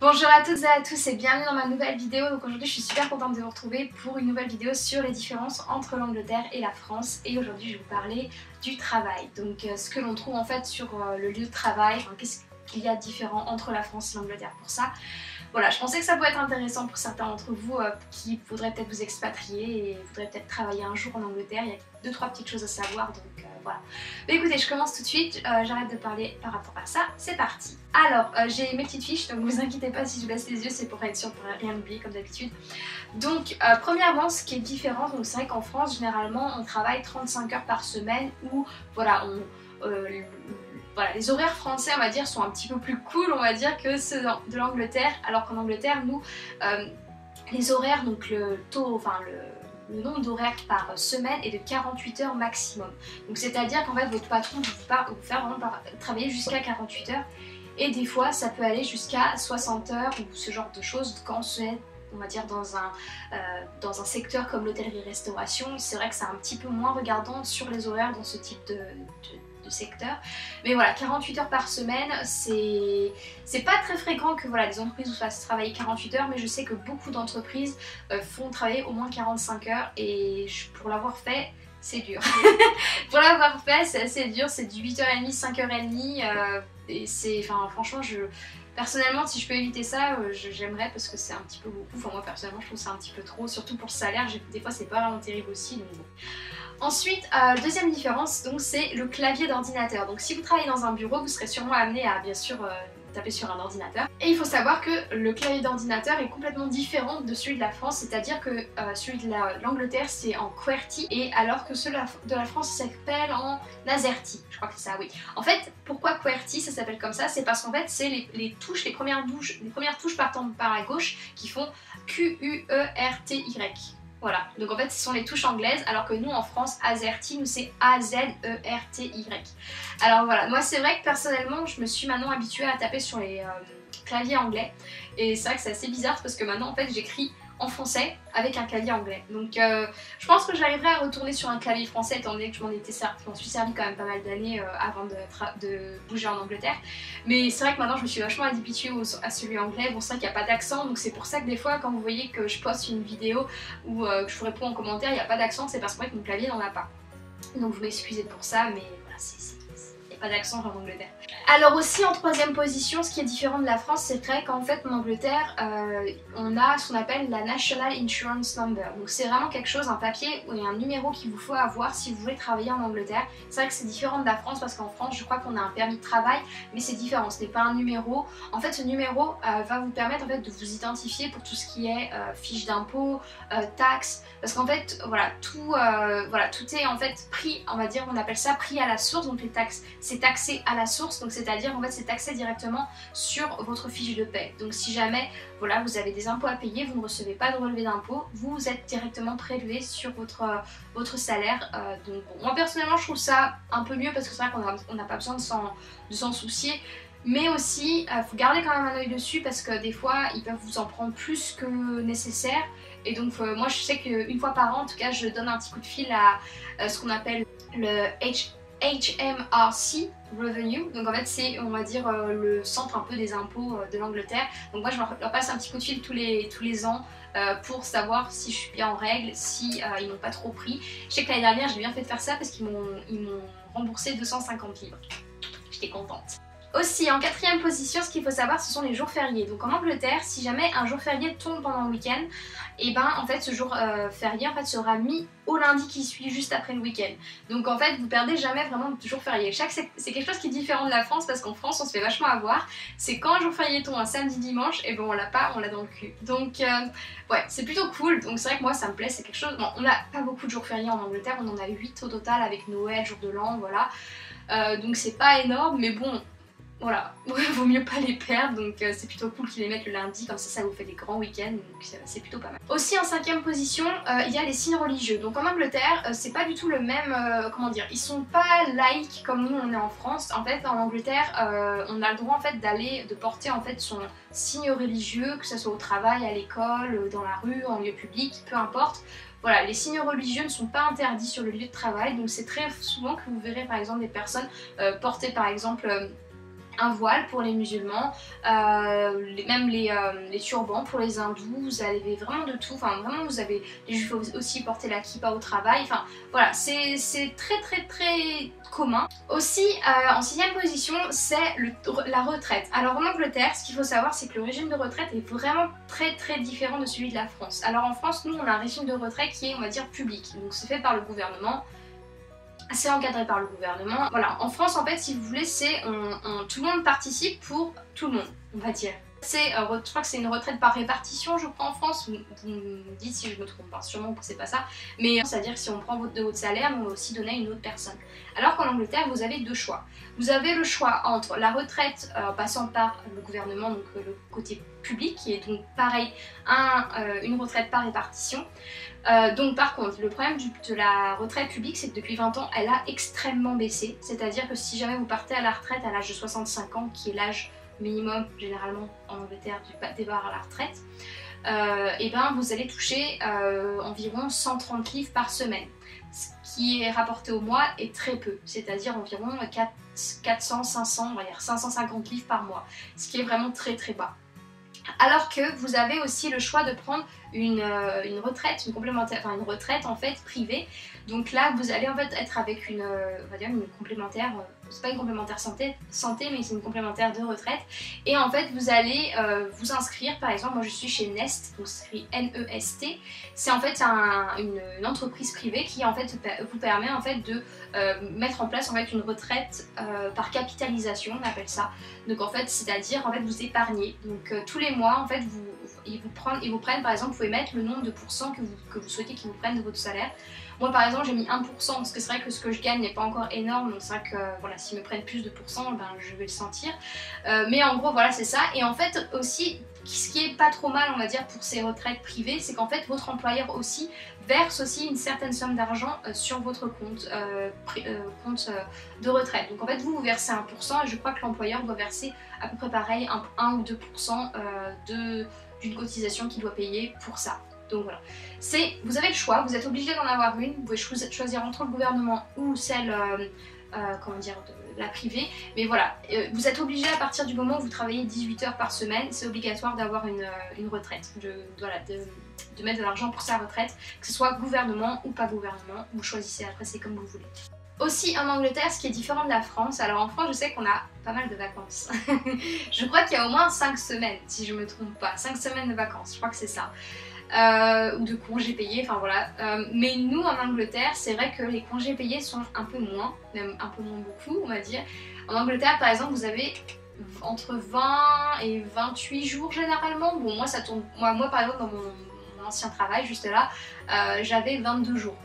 Bonjour à toutes et à tous et bienvenue dans ma nouvelle vidéo. Donc aujourd'hui je suis super contente de vous retrouver pour une nouvelle vidéo sur les différences entre l'Angleterre et la France. Et aujourd'hui je vais vous parler du travail. Donc ce que l'on trouve en fait sur le lieu de travail, qu'est-ce qu'il y a de différent entre la France et l'Angleterre pour ça. Voilà, je pensais que ça pouvait être intéressant pour certains d'entre vous qui voudraient peut-être vous expatrier et voudraient peut-être travailler un jour en Angleterre. Il y a 2-3 petites choses à savoir, donc voilà. Mais écoutez, je commence tout de suite, j'arrête de parler par rapport à ça, c'est parti. Alors, j'ai mes petites fiches, donc vous inquiétez pas si je baisse les yeux, c'est pour être sûr de rien oublier comme d'habitude. Donc, premièrement, ce qui est différent, donc c'est vrai qu'en France, généralement, on travaille 35 heures par semaine où, voilà, voilà, les horaires français, on va dire, sont un petit peu plus cool, on va dire, que ceux de l'Angleterre, alors qu'en Angleterre, nous, les horaires, donc le nombre d'horaires par semaine est de 48 heures maximum. Donc c'est-à-dire qu'en fait, votre patron vous faire vraiment travailler jusqu'à 48 heures, et des fois, ça peut aller jusqu'à 60 heures ou ce genre de choses quand c'est, on va dire, dans un secteur comme l'hôtellerie-restauration. C'est vrai que c'est un petit peu moins regardant sur les horaires dans ce type de secteur, mais voilà, 48 heures par semaine, c'est pas très fréquent que voilà, les entreprises vous fassent travailler 48 heures, mais je sais que beaucoup d'entreprises font travailler au moins 45 heures, et pour l'avoir fait, c'est dur. Pour l'avoir fait, c'est assez dur, c'est du 8h30, 5h30, et c'est, enfin franchement, personnellement, si je peux éviter ça, j'aimerais, parce que c'est un petit peu beaucoup. Enfin moi personnellement, je trouve ça un petit peu trop, surtout pour le salaire, des fois c'est pas vraiment terrible aussi, donc bon. Ensuite, deuxième différence, donc c'est le clavier d'ordinateur. Donc si vous travaillez dans un bureau, vous serez sûrement amené à bien sûr taper sur un ordinateur. Et il faut savoir que le clavier d'ordinateur est complètement différent de celui de la France, c'est-à-dire que celui de l'Angleterre c'est en QWERTY, et alors que celui de la France s'appelle en AZERTY. Je crois que c'est ça, oui. En fait, pourquoi QWERTY ça s'appelle comme ça? C'est parce qu'en fait c'est les premières touches partant par la gauche qui font QUERTY. Voilà, donc en fait ce sont les touches anglaises, alors que nous en France, AZERTY, nous c'est AZERTY. Alors voilà, moi c'est vrai que personnellement je me suis maintenant habituée à taper sur les claviers anglais, et c'est vrai que c'est assez bizarre parce que maintenant en fait j'écris en français avec un clavier anglais. Donc je pense que j'arriverai à retourner sur un clavier français étant donné que je m'en suis servi quand même pas mal d'années avant de bouger en Angleterre. Mais c'est vrai que maintenant je me suis vachement habituée à celui anglais. Bon, c'est vrai qu'il n'y a pas d'accent, donc c'est pour ça que des fois quand vous voyez que je poste une vidéo ou que je vous réponds en commentaire, il n'y a pas d'accent, c'est parce qu'en fait mon clavier n'en a pas. Donc vous m'excusez pour ça, mais voilà, il n'y a pas d'accent en Angleterre. Alors aussi en troisième position, ce qui est différent de la France, c'est vrai qu'en fait en Angleterre, on a ce qu'on appelle la National Insurance Number. Donc c'est vraiment quelque chose, un papier ou un numéro qu'il vous faut avoir si vous voulez travailler en Angleterre. C'est vrai que c'est différent de la France parce qu'en France, je crois qu'on a un permis de travail, mais c'est différent, ce n'est pas un numéro. En fait, ce numéro va vous permettre en fait de vous identifier pour tout ce qui est fiche d'impôt, taxes, parce qu'en fait, voilà, tout est en fait pris, on va dire, on appelle ça pris à la source, donc les taxes, c'est taxé à la source, donc c'est-à-dire en fait c'est taxé directement sur votre fiche de paie. Donc si jamais voilà, vous avez des impôts à payer, vous ne recevez pas de relevé d'impôt, vous êtes directement prélevé sur votre salaire. Donc bon, moi personnellement je trouve ça un peu mieux parce que c'est vrai qu'on n'a pas besoin de s'en soucier. Mais aussi, il faut garder quand même un œil dessus parce que des fois ils peuvent vous en prendre plus que nécessaire. Et donc moi je sais qu'une fois par an, en tout cas, je donne un petit coup de fil à ce qu'on appelle le HMRC Revenue. Donc en fait c'est, on va dire, le centre un peu des impôts de l'Angleterre. Donc moi je leur passe un petit coup de fil tous les ans pour savoir si je suis bien en règle, si ils m'ont pas trop pris. Je sais que l'année dernière j'ai bien fait de faire ça parce qu'ils m'ont remboursé 250 livres. J'étais contente. Aussi, en quatrième position, ce qu'il faut savoir, ce sont les jours fériés. Donc en Angleterre, si jamais un jour férié tombe pendant le week-end, et ben en fait ce jour férié en fait sera mis au lundi qui suit, juste après le week-end. Donc en fait, vous perdez jamais vraiment de jour férié. Je sais que c'est quelque chose qui est différent de la France parce qu'en France, on se fait vachement avoir. C'est quand un jour férié tombe un samedi, dimanche, et ben on l'a pas, on l'a dans le cul. Donc ouais, c'est plutôt cool. Donc c'est vrai que moi ça me plaît, c'est quelque chose. Bon, on n'a pas beaucoup de jours fériés en Angleterre, on en a 8 au total avec Noël, jour de l'an, voilà. Donc c'est pas énorme, mais bon. Voilà, vaut mieux pas les perdre, donc c'est plutôt cool qu'ils les mettent le lundi, comme ça vous fait des grands week-ends, donc c'est plutôt pas mal. Aussi en cinquième position, il y a les signes religieux. Donc en Angleterre, c'est pas du tout le même, comment dire, ils sont pas laïcs comme nous on est en France. En fait en Angleterre, on a le droit en fait de porter en fait son signe religieux, que ce soit au travail, à l'école, dans la rue, en lieu public, peu importe. Voilà, les signes religieux ne sont pas interdits sur le lieu de travail, donc c'est très souvent que vous verrez par exemple des personnes porter par exemple un voile pour les musulmans, même les turbans pour les hindous, vous avez vraiment de tout, enfin vraiment vous avez les juifs aussi porter la kippa au travail, enfin voilà, c'est très commun. Aussi en 6ème position c'est la retraite. Alors en Angleterre, ce qu'il faut savoir c'est que le régime de retraite est vraiment très différent de celui de la France. Alors en France, nous on a un régime de retraite qui est on va dire public, donc c'est fait par le gouvernement. C'est encadré par le gouvernement. Voilà, en France en fait si vous voulez c'est tout le monde participe pour tout le monde, on va dire. Je crois que c'est une retraite par répartition je crois en France, vous me dites si je me trompe, hein, sûrement que c'est pas ça. Mais c'est-à-dire que si on prend de votre salaire, on va aussi donner à une autre personne. Alors qu'en Angleterre vous avez deux choix. Vous avez le choix entre la retraite passant par le gouvernement, donc le côté public, qui est donc pareil, une retraite par répartition. Donc par contre, le problème de la retraite publique, c'est que depuis 20 ans, elle a extrêmement baissé. C'est-à-dire que si jamais vous partez à la retraite à l'âge de 65 ans, qui est l'âge minimum généralement en Angleterre du départ à la retraite, et ben vous allez toucher environ 130 livres par semaine. Ce qui est rapporté au mois est très peu, c'est-à-dire environ 400, 500, on va dire 550 livres par mois, ce qui est vraiment très bas. Alors que vous avez aussi le choix de prendre une retraite, une complémentaire, enfin une retraite en fait privée. Donc là vous allez en fait être avec on va dire une complémentaire, c'est pas une complémentaire santé mais c'est une complémentaire de retraite. Et en fait vous allez vous inscrire, par exemple moi je suis chez Nest, donc c'est écrit N-E-S-T. C'est en fait une entreprise privée qui en fait vous permet en fait de mettre en place en fait une retraite par capitalisation, on appelle ça. Donc en fait c'est-à-dire en fait vous épargnez, donc tous les mois en fait ils vous prennent par exemple, vous pouvez mettre le nombre de pourcents que vous souhaitez qu'ils vous prennent de votre salaire. Moi par exemple j'ai mis 1% parce que c'est vrai que ce que je gagne n'est pas encore énorme, donc c'est vrai que voilà, s'ils me prennent plus de pourcents, ben, je vais le sentir. Mais en gros voilà c'est ça. Et en fait aussi ce qui est pas trop mal on va dire pour ces retraites privées, c'est qu'en fait votre employeur aussi verse aussi une certaine somme d'argent sur votre compte, de retraite. Donc en fait vous versez 1% et je crois que l'employeur doit verser à peu près pareil 1 ou 2% d'une cotisation qu'il doit payer pour ça. Donc voilà, vous avez le choix, vous êtes obligé d'en avoir une, vous pouvez choisir entre le gouvernement ou celle comment dire, de la privée, mais voilà, vous êtes obligé à partir du moment où vous travaillez 18 heures par semaine, c'est obligatoire d'avoir une retraite, de mettre de l'argent pour sa retraite, que ce soit gouvernement ou pas gouvernement, vous choisissez après, c'est comme vous voulez. Aussi en Angleterre, ce qui est différent de la France, alors en France je sais qu'on a pas mal de vacances. Je crois qu'il y a au moins 5 semaines, si je me trompe pas, 5 semaines de vacances, je crois que c'est ça. Ou de congés payés, enfin voilà. Mais nous en Angleterre, c'est vrai que les congés payés sont un peu moins, même un peu moins beaucoup on va dire. En Angleterre par exemple vous avez entre 20 et 28 jours généralement. Bon moi ça tourne, moi par exemple dans mon ancien travail juste là, j'avais 22 jours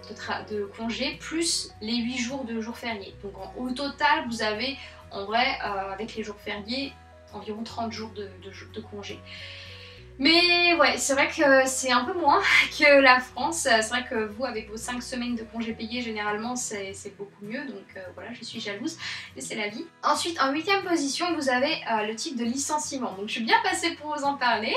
de congés plus les 8 jours de jours fériés. Donc au total vous avez en vrai avec les jours fériés environ 30 jours de congés. Mais ouais, c'est vrai que c'est un peu moins que la France. C'est vrai que vous, avec vos 5 semaines de congés payés, généralement, c'est beaucoup mieux. Donc voilà, je suis jalouse, mais c'est la vie. Ensuite, en 8ème position, vous avez le type de licenciement. Donc je suis bien passée pour vous en parler.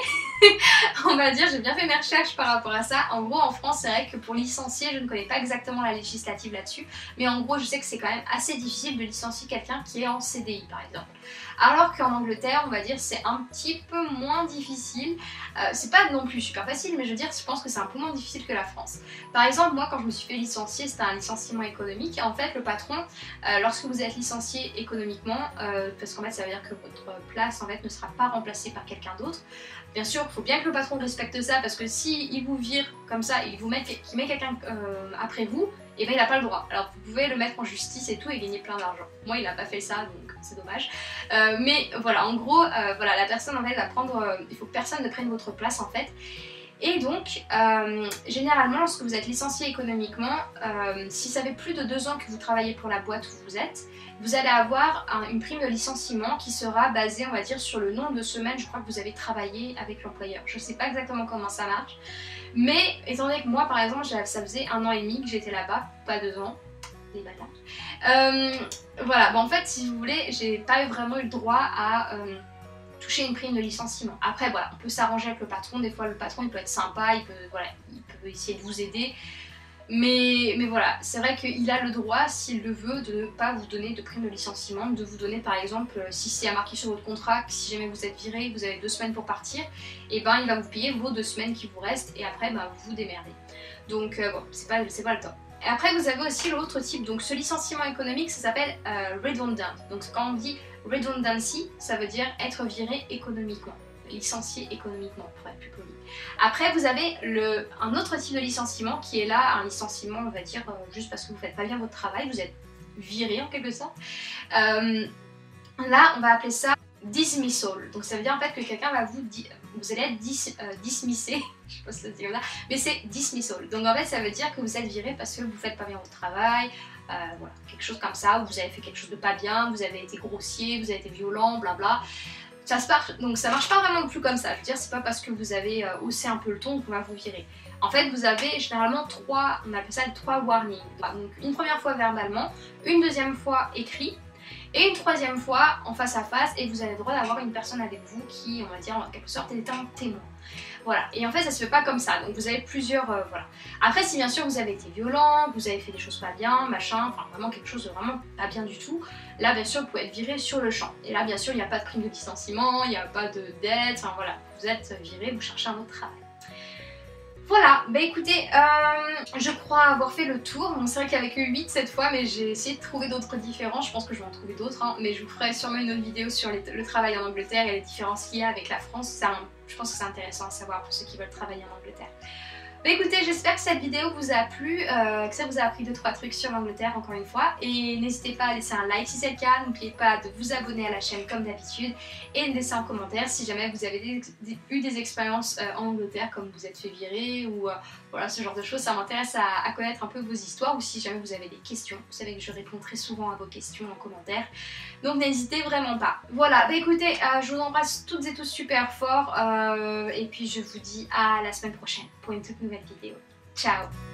On va dire, j'ai bien fait mes recherches par rapport à ça. En gros, en France, c'est vrai que pour licencier, je ne connais pas exactement la législative là-dessus. Mais en gros, je sais que c'est quand même assez difficile de licencier quelqu'un qui est en CDI, par exemple. Alors qu'en Angleterre, on va dire, c'est un petit peu moins difficile. C'est pas non plus super facile, mais je veux dire, je pense que c'est un peu moins difficile que la France. Par exemple, moi, quand je me suis fait licencier, c'était un licenciement économique. Et en fait, le patron, lorsque vous êtes licencié économiquement, parce qu'en fait, ça veut dire que votre place, en fait, ne sera pas remplacée par quelqu'un d'autre. Bien sûr, il faut bien que le patron respecte ça, parce que s'il vous vire comme ça, il met quelqu'un après vous, et ben il n'a pas le droit. Alors vous pouvez le mettre en justice et tout et gagner plein d'argent. Moi il n'a pas fait ça donc c'est dommage. Mais voilà, en gros, voilà, la personne en fait va prendre, il faut que personne ne prenne votre place en fait. Et donc, généralement, lorsque vous êtes licencié économiquement, si ça fait plus de 2 ans que vous travaillez pour la boîte où vous êtes, vous allez avoir une prime de licenciement qui sera basée, on va dire, sur le nombre de semaines, je crois, que vous avez travaillé avec l'employeur. Je ne sais pas exactement comment ça marche, mais étant donné que moi, par exemple, ça faisait 1 an et demi que j'étais là-bas, pas 2 ans, les bâtards. Voilà, en fait, si vous voulez, j'ai pas vraiment eu le droit à toucher une prime de licenciement. Après voilà, on peut s'arranger avec le patron, des fois le patron il peut être sympa, il peut essayer de vous aider. Mais voilà, c'est vrai qu'il a le droit, s'il le veut, de ne pas vous donner de prime de licenciement, de vous donner par exemple, si c'est marqué sur votre contrat, que si jamais vous êtes viré, vous avez 2 semaines pour partir, et ben il va vous payer vos 2 semaines qui vous restent, et après ben, vous vous démerdez. Donc bon, c'est pas le temps. Et après vous avez aussi l'autre type, donc ce licenciement économique, ça s'appelle redundant. Donc quand on dit redundancy, ça veut dire être viré économiquement, licencié économiquement pour être plus poli. Après vous avez un autre type de licenciement qui est là un licenciement on va dire juste parce que vous faites pas bien votre travail, vous êtes viré en quelque sorte. Là on va appeler ça dismissal, donc ça veut dire en fait que quelqu'un va vous allez être dismissé, je sais pas si ça se dit comme ça, mais c'est dismissal. Donc en fait ça veut dire que vous êtes viré parce que vous faites pas bien votre travail, voilà, quelque chose comme ça, ou vous avez fait quelque chose de pas bien, vous avez été grossier, vous avez été violent, blabla. Donc ça marche pas vraiment plus comme ça, je veux dire c'est pas parce que vous avez haussé un peu le ton qu'on va vous virer. En fait vous avez généralement on appelle ça 3 warnings. Donc une première fois verbalement, une deuxième fois écrit, et une troisième fois en face à face, et vous avez le droit d'avoir une personne avec vous qui, on va dire en quelque sorte, est un témoin. Voilà, et en fait ça se fait pas comme ça, donc vous avez plusieurs, voilà. Après si bien sûr vous avez été violent, vous avez fait des choses pas bien, machin, enfin vraiment quelque chose de vraiment pas bien du tout, là bien sûr vous pouvez être viré sur le champ. Et là bien sûr il n'y a pas de prime de licenciement, il n'y a pas de dette, enfin voilà, vous êtes viré, vous cherchez un autre travail. Voilà, bah écoutez, je crois avoir fait le tour. Bon, c'est vrai qu'il n'y avait que 8 cette fois, mais j'ai essayé de trouver d'autres différences. Je pense que je vais en trouver d'autres, hein, mais je vous ferai sûrement une autre vidéo sur le travail en Angleterre et les différences qu'il y a avec la France. Je pense que c'est intéressant à savoir pour ceux qui veulent travailler en Angleterre. Bah écoutez, j'espère que cette vidéo vous a plu, que ça vous a appris 2-3 trucs sur l'Angleterre encore une fois. Et n'hésitez pas à laisser un like si c'est le cas, n'oubliez pas de vous abonner à la chaîne comme d'habitude et de laisser en commentaire si jamais vous avez eu des expériences en Angleterre, comme vous êtes fait virer ou voilà ce genre de choses. Ça m'intéresse à connaître un peu vos histoires, ou si jamais vous avez des questions. Vous savez que je réponds très souvent à vos questions en commentaire, donc n'hésitez vraiment pas. Voilà, bah écoutez, je vous embrasse toutes et tous super fort et puis je vous dis à la semaine prochaine pour une toute nouvelle vidéo. Ciao!